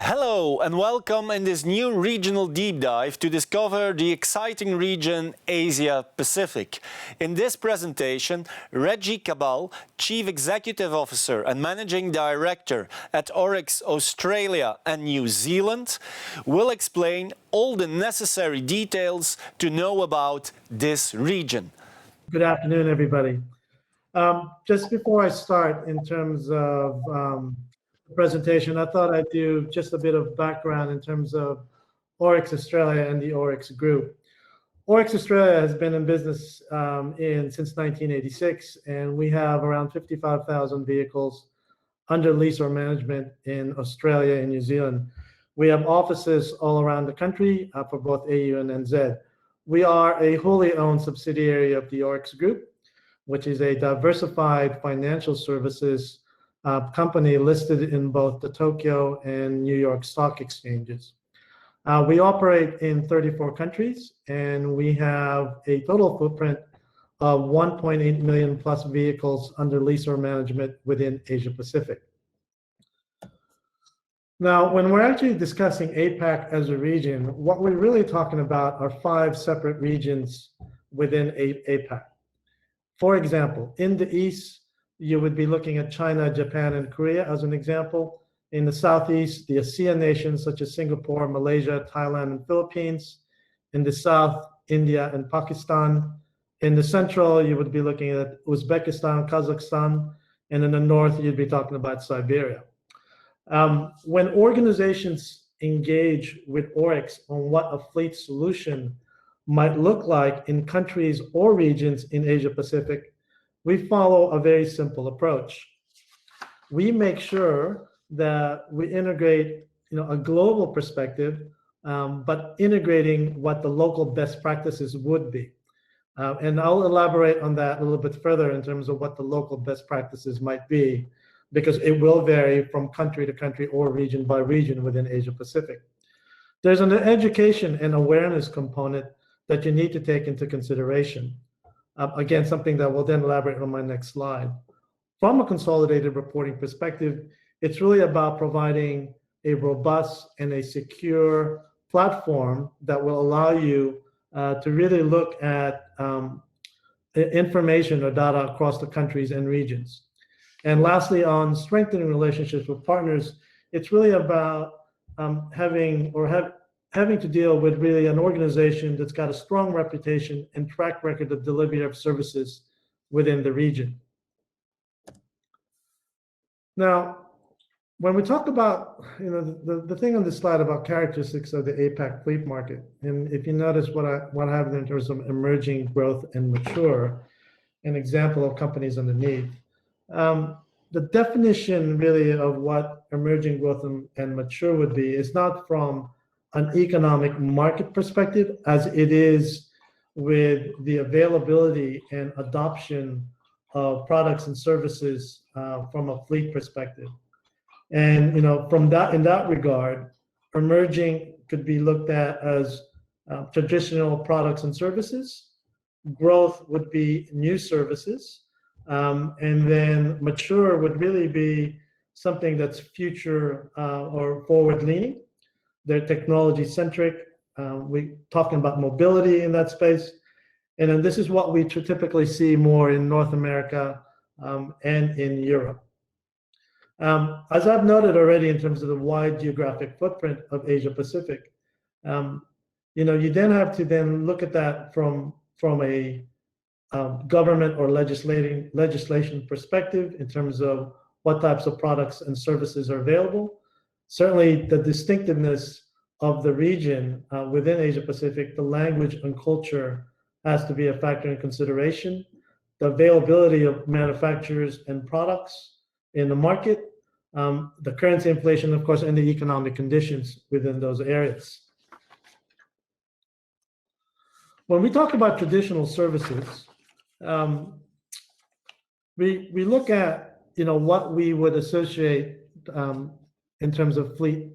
Hello and welcome in this new regional deep dive to discover the exciting region Asia Pacific. In this presentation, Reggie Cabal, Chief Executive Officer and Managing Director at Oryx Australia and New Zealand, will explain all the necessary details to know about this region. Good afternoon, everybody. Just before I start in terms of the presentation, I thought I'd do just a bit of background in terms of Oryx Australia and the Oryx Group. Oryx Australia has been in business since 1986, and we have around 55,000 vehicles under lease or management in Australia and New Zealand. We have offices all around the country for both AU and NZ. We are a wholly owned subsidiary of the Oryx Group, which is a diversified financial services company listed in both the Tokyo and New York stock exchanges. We operate in 34 countries, and we have a total footprint of 1.8 million plus vehicles under lease or management within Asia Pacific. Now, when we're actually discussing APAC as a region, what we're really talking about are 5 separate regions within APAC. For example, in the East, you would be looking at China, Japan, and Korea as an example. In the Southeast, the ASEAN nations such as Singapore, Malaysia, Thailand, and Philippines. In the South, India and Pakistan. In the Central, you would be looking at Uzbekistan, Kazakhstan, and in the North, you'd be talking about Siberia. When organizations engage with Oryx on what a fleet solution might look like in countries or regions in Asia Pacific, we follow a very simple approach. We make sure that we integrate a global perspective, but integrating what the local best practices would be. And I'll elaborate on that a little bit further in terms of what the local best practices might be, because it will vary from country to country or region by region within Asia Pacific. There's an education and awareness component that you need to take into consideration. Again, something that we'll then elaborate on my next slide. From a consolidated reporting perspective, it's really about providing a robust and a secure platform that will allow you to really look at information or data across the countries and regions. And lastly, on strengthening relationships with partners, it's really about having to deal with really an organization that's got a strong reputation and track record of delivery of services within the region. Now, when we talk about the thing on this slide about characteristics of the APAC fleet market, and if you notice what I have in terms of emerging, growth, and mature, an example of companies underneath. The definition really of what emerging, growth, and mature would be is not from an economic market perspective as it is with the availability and adoption of products and services from a fleet perspective. And in that regard, emerging could be looked at as traditional products and services. Growth would be new services. And then mature would really be something that's future or forward-leaning. They're technology-centric. We're talking about mobility in that space. And then this is what we typically see more in North America and in Europe. As I've noted already in terms of the wide geographic footprint of Asia Pacific, you then have to then look at that from a government or legislation perspective in terms of what types of products and services are available. Certainly the distinctiveness of the region within Asia Pacific, the language and culture has to be a factor in consideration. The availability of manufacturers and products in the market, the currency inflation, of course, and the economic conditions within those areas. When we talk about traditional services, we look at what we would associate in terms of fleet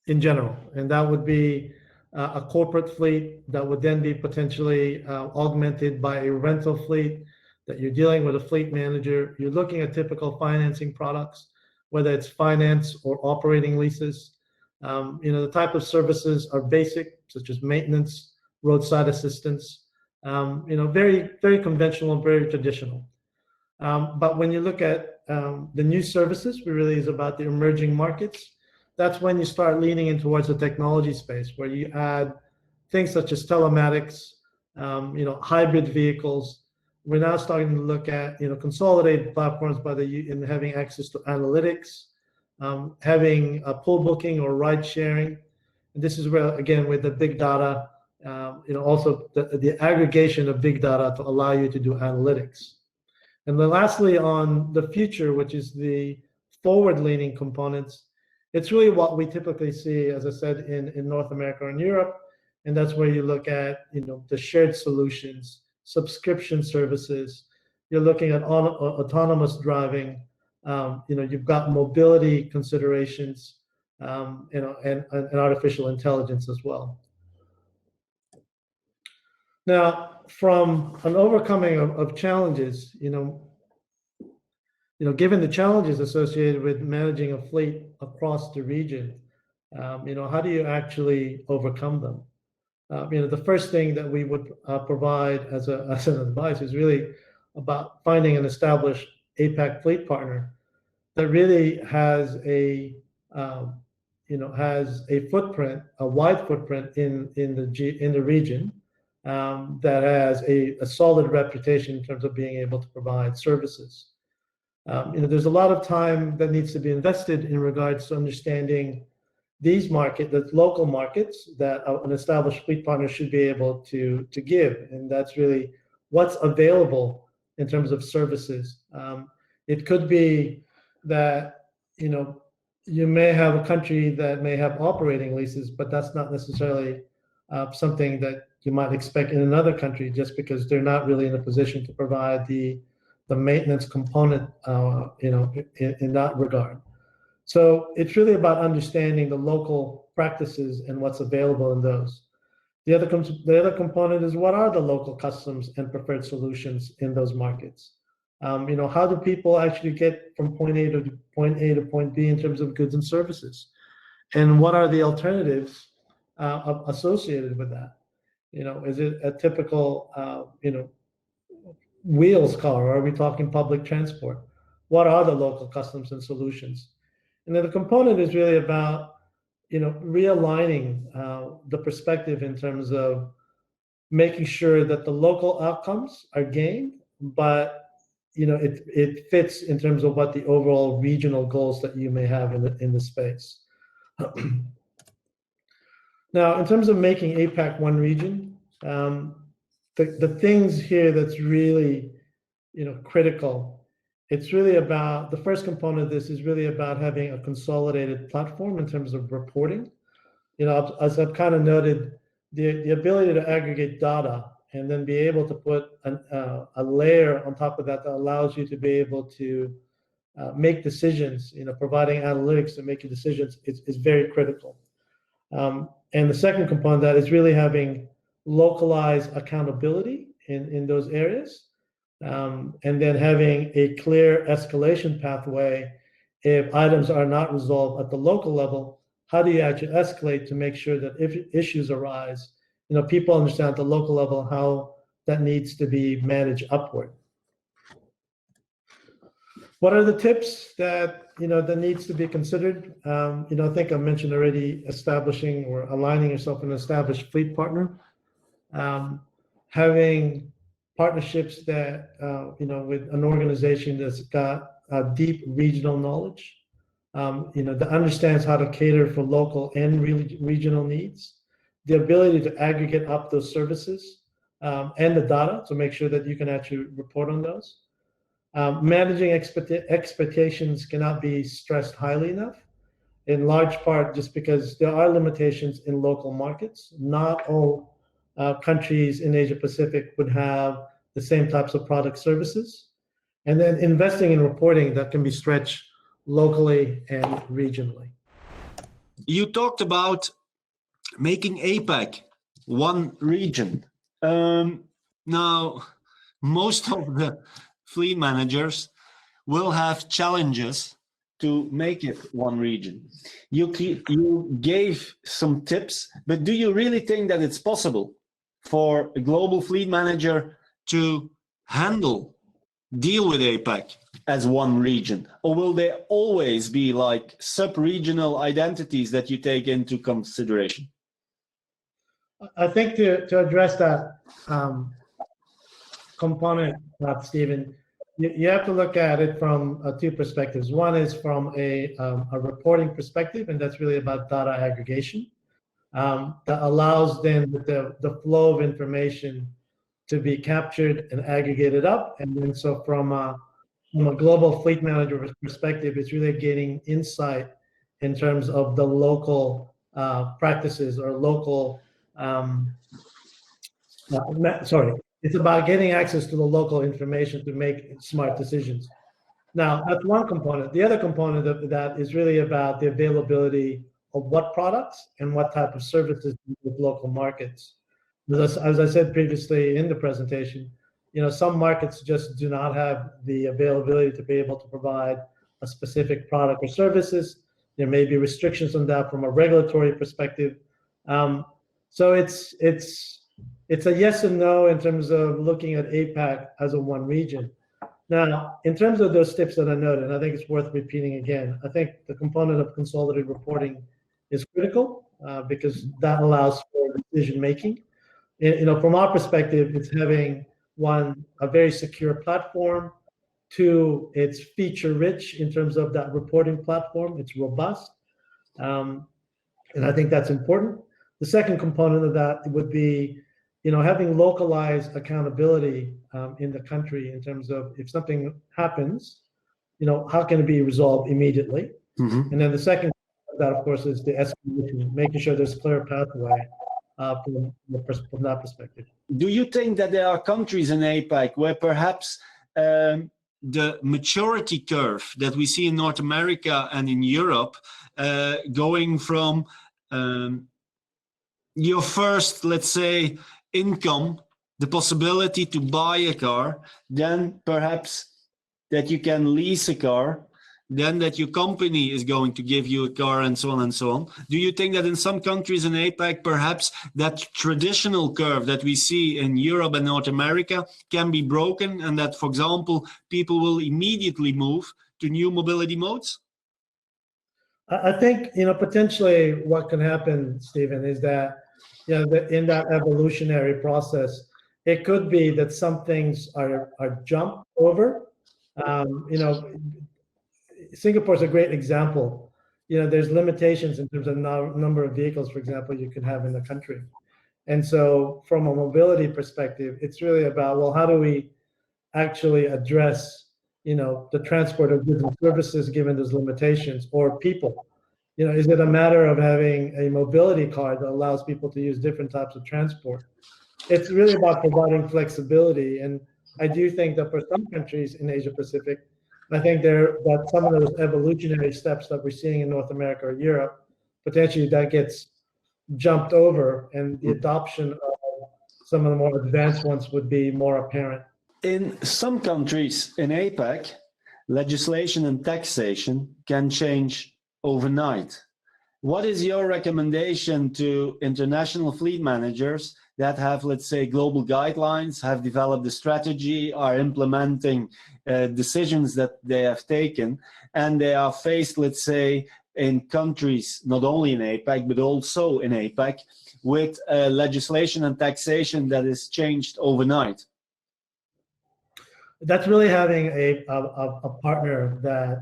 in general, and that would be a corporate fleet that would then be potentially augmented by a rental fleet, that you're dealing with a fleet manager. You're looking at typical financing products whether it's finance or operating leases. The type of services are basic, such as maintenance, roadside assistance, very, very conventional, very traditional. But when you look at the new services, it really is about the emerging markets. That's when you start leaning in towards the technology space, where you add things such as telematics, hybrid vehicles. We're now starting to look at consolidated platforms in having access to analytics, having a pool booking or ride sharing. And this is where, again, with the big data, also the aggregation of big data to allow you to do analytics. And then lastly, on the future, which is the forward-leaning components, it's really what we typically see, as I said, in North America and Europe. And that's where you look at, the shared solutions, subscription services. You're looking at autonomous driving. You've got mobility considerations, and artificial intelligence as well. Now, from an overcoming of challenges, given the challenges associated with managing a fleet across the region, how do you actually overcome them? The first thing that we would provide as an advice is really about finding an established APAC fleet partner that really has a footprint, a wide footprint in the region, that has a solid reputation in terms of being able to provide services. There's a lot of time that needs to be invested in regards to understanding the local markets that an established fleet partner should be able to give, and that's really what's available in terms of services. It could be that you may have a country that may have operating leases, but that's not necessarily something that you might expect in another country, just because they're not really in a position to provide the maintenance component, in that regard. So it's really about understanding the local practices and what's available in those. The other component is, what are the local customs and preferred solutions in those markets? How do people actually get from point A to point B in terms of goods and services? And what are the alternatives associated with that? Is it a typical, wheels car, or are we talking public transport? What are the local customs and solutions? And then the component is really about, realigning the perspective in terms of making sure that the local outcomes are gained, but it fits in terms of what the overall regional goals that you may have in the space. Now, in terms of making APAC one region, the things here that's really, critical, it's really about, the first component of this is really about having a consolidated platform in terms of reporting. As I've kind of noted, the ability to aggregate data and then be able to put a layer on top of that allows you to be able to make decisions, providing analytics and making decisions is very critical. And the second component of that is really having localized accountability in those areas, and then having a clear escalation pathway. If items are not resolved at the local level, how do you actually escalate to make sure that if issues arise, people understand at the local level how that needs to be managed upward. What are the tips that that needs to be considered? I think I mentioned already, establishing or aligning yourself with an established fleet partner, having partnerships that with an organization that's got deep regional knowledge, that understands how to cater for local and regional needs, the ability to aggregate up those services and the data to make sure that you can actually report on those. Managing expectations cannot be stressed highly enough, in large part just because there are limitations in local markets. Not all countries in Asia Pacific would have the same types of product services. And then investing in reporting that can be stretched locally and regionally. You talked about making APAC one region. Now, most of the fleet managers will have challenges to make it one region? You gave some tips, but do you really think that it's possible for a global fleet manager to deal with APAC as one region? Or will there always be like sub-regional identities that you take into consideration? I think to address that component, Stephen, you have to look at it from two perspectives. One is from a reporting perspective, and that's really about data aggregation that allows then the flow of information to be captured and aggregated up. And then so from a global fleet manager perspective, it's really getting insight in terms of the local practices or local, it's about getting access to the local information to make smart decisions. Now, that's one component. The other component of that is really about the availability of what products and what type of services with local markets. As I said previously in the presentation, some markets just do not have the availability to be able to provide a specific product or services. There may be restrictions on that from a regulatory perspective. So it's a yes and no in terms of looking at APAC as a one region. Now, in terms of those tips that I noted, I think it's worth repeating again. I think the component of consolidated reporting is critical because that allows for decision making. From our perspective, it's having one, a very secure platform. Two, it's feature rich in terms of that reporting platform. It's robust. And I think that's important. The second component of that would be, having localized accountability in the country in terms of if something happens, how can it be resolved immediately? Mm-hmm. And then the second that, of course, is the escalation, making sure there's clear pathway from that perspective. Do you think that there are countries in APAC where perhaps the maturity curve that we see in North America and in Europe, going from your first, let's say, income, the possibility to buy a car, then perhaps that you can lease a car, then that your company is going to give you a car, and so on and so on. Do you think that in some countries in APAC, perhaps that traditional curve that we see in Europe and North America can be broken, and that, for example, people will immediately move to new mobility modes? I think, potentially what can happen, Stephen, is that, in that evolutionary process, it could be that some things are jumped over. Singapore is a great example. There's limitations in terms of number of vehicles, for example, you can have in the country. And so from a mobility perspective, it's really about, well, how do we actually address, the transport of goods and services given those limitations, or people? Is it a matter of having a mobility card that allows people to use different types of transport? It's really about providing flexibility. And I do think that for some countries in Asia Pacific, I think that some of those evolutionary steps that we're seeing in North America or Europe, potentially that gets jumped over, and the adoption of some of the more advanced ones would be more apparent. In some countries in APAC, legislation and taxation can change overnight. What is your recommendation to international fleet managers that have, let's say, global guidelines, have developed a strategy, are implementing decisions that they have taken, and they are faced, let's say, in countries, not only in APAC, but also in APAC, with legislation and taxation that is changed overnight? That's really having a partner that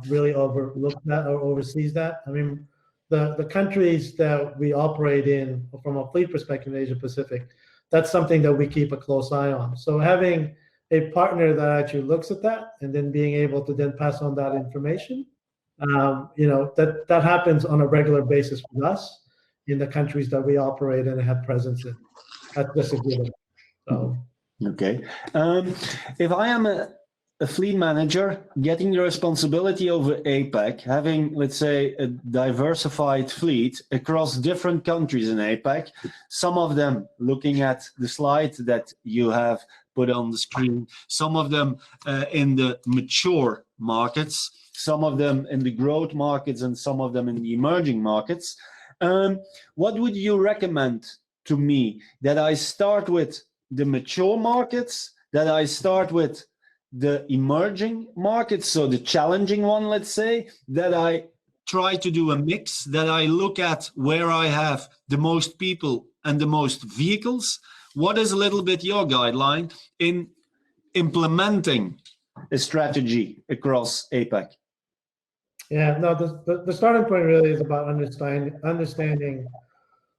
really overlooks that or oversees that. I mean, the countries that we operate in from a fleet perspective in Asia Pacific, that's something that we keep a close eye on. So having a partner that actually looks at that and then being able to then pass on that information, that happens on a regular basis with us in the countries that we operate and have presence in. That's just a given. So. Okay. If I am a fleet manager getting the responsibility over APAC, having, let's say, a diversified fleet across different countries in APAC, some of them looking at the slide that you have put on the screen, some of them in the mature markets, some of them in the growth markets and some of them in the emerging markets. What would you recommend to me? That I start with the mature markets, that I start with the emerging markets, so the challenging one, let's say, that I try to do a mix, that I look at where I have the most people and the most vehicles? What is a little bit your guideline in implementing a strategy across APAC? Yeah, no, the starting point really is about understanding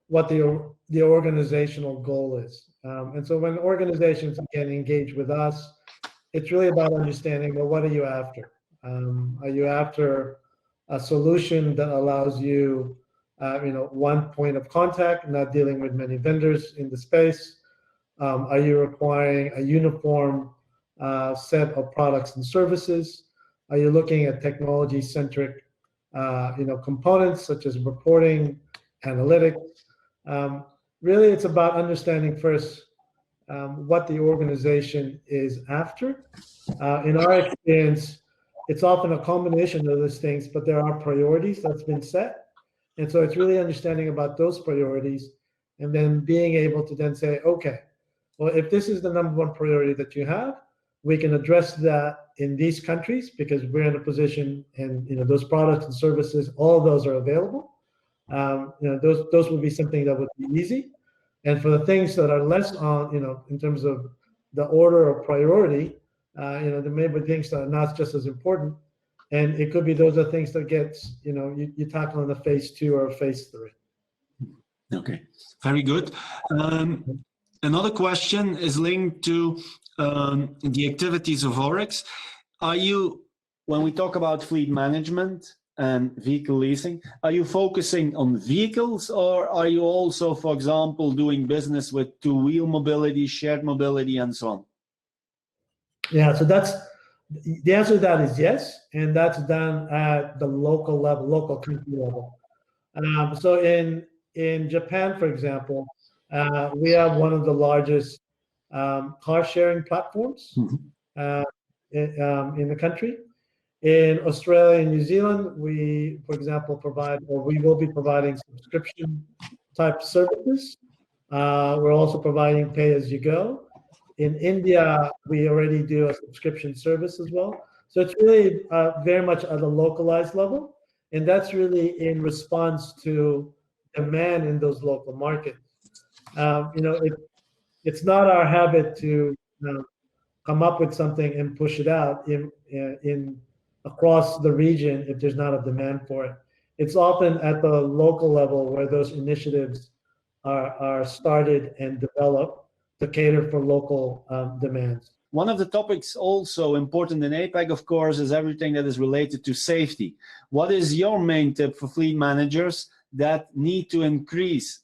what the organizational goal is. And so when organizations again engage with us, it's really about understanding, well, what are you after? Are you after a solution that allows you, one point of contact, not dealing with many vendors in the space? Are you requiring a uniform set of products and services? Are you looking at technology-centric, components such as reporting, analytics? Really, it's about understanding first what the organization is after. In our experience, it's often a combination of those things, but there are priorities that's been set. And so it's really understanding about those priorities and then being able to then say, okay, well, if this is the number one priority that you have, we can address that in these countries because we're in a position and those products and services, all of those are available. Those would be something that would be easy. And for the things that are less on, in terms of the order of priority, there may be things that are not just as important. And it could be those are things that gets, you tackle in the phase 2 or phase 3. Okay, very good. Another question is linked to the activities of Oryx. When we talk about fleet management and vehicle leasing, are you focusing on vehicles, or are you also, for example, doing business with two-wheel mobility, shared mobility, and so on? Yeah, so the answer to that is yes, and that's done at the local level, local country level. So in Japan, for example, we have one of the largest car sharing platforms in the country. In Australia and New Zealand, we, for example, we will be providing subscription type services. We're also providing pay-as-you-go. In India, we already do a subscription service as well. So it's really very much at a localized level. And that's really in response to demand in those local markets. It's not our habit to come up with something and push it out in across the region if there's not a demand for it. It's often at the local level where those initiatives are started and developed to cater for local demands. One of the topics also important in APAC, of course, is everything that is related to safety. What is your main tip for fleet managers that need to increase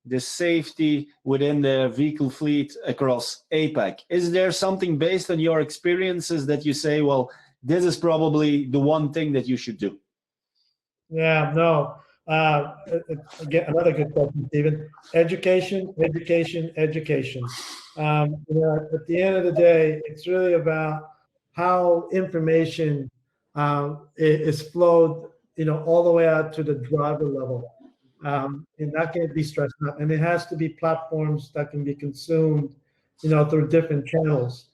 the safety within their vehicle fleet across APAC? Is there something based on your experiences that you say, well, this is probably the one thing that you should do? Yeah, no. Again, another good question, Stephen. Education. At the end of the day, it's really about how information is flowed, all the way out to the driver level. And that can't be stressed out. And it has to be platforms that can be consumed, through different channels.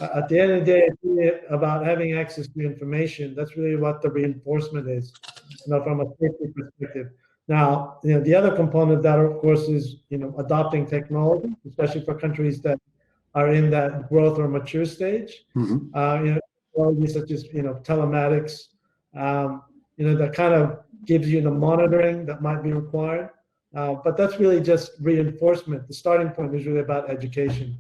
At the end of the day, it's really about having access to information. That's really what the reinforcement is, from a safety perspective. Now, the other component of that, of course, is, adopting technology, especially for countries that are in that growth or mature stage. Technology such as, telematics, that kind of gives you the monitoring that might be required. But that's really just reinforcement. The starting point is really about education.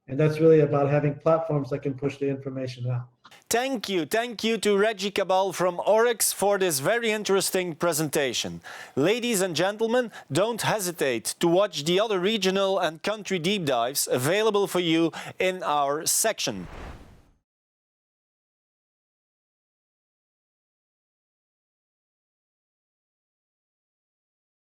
And that's really about having platforms that can push the information out. Thank you to Reggie Cabal from Oryx for this very interesting presentation. Ladies and gentlemen, don't hesitate to watch the other regional and country deep dives available for you in our section.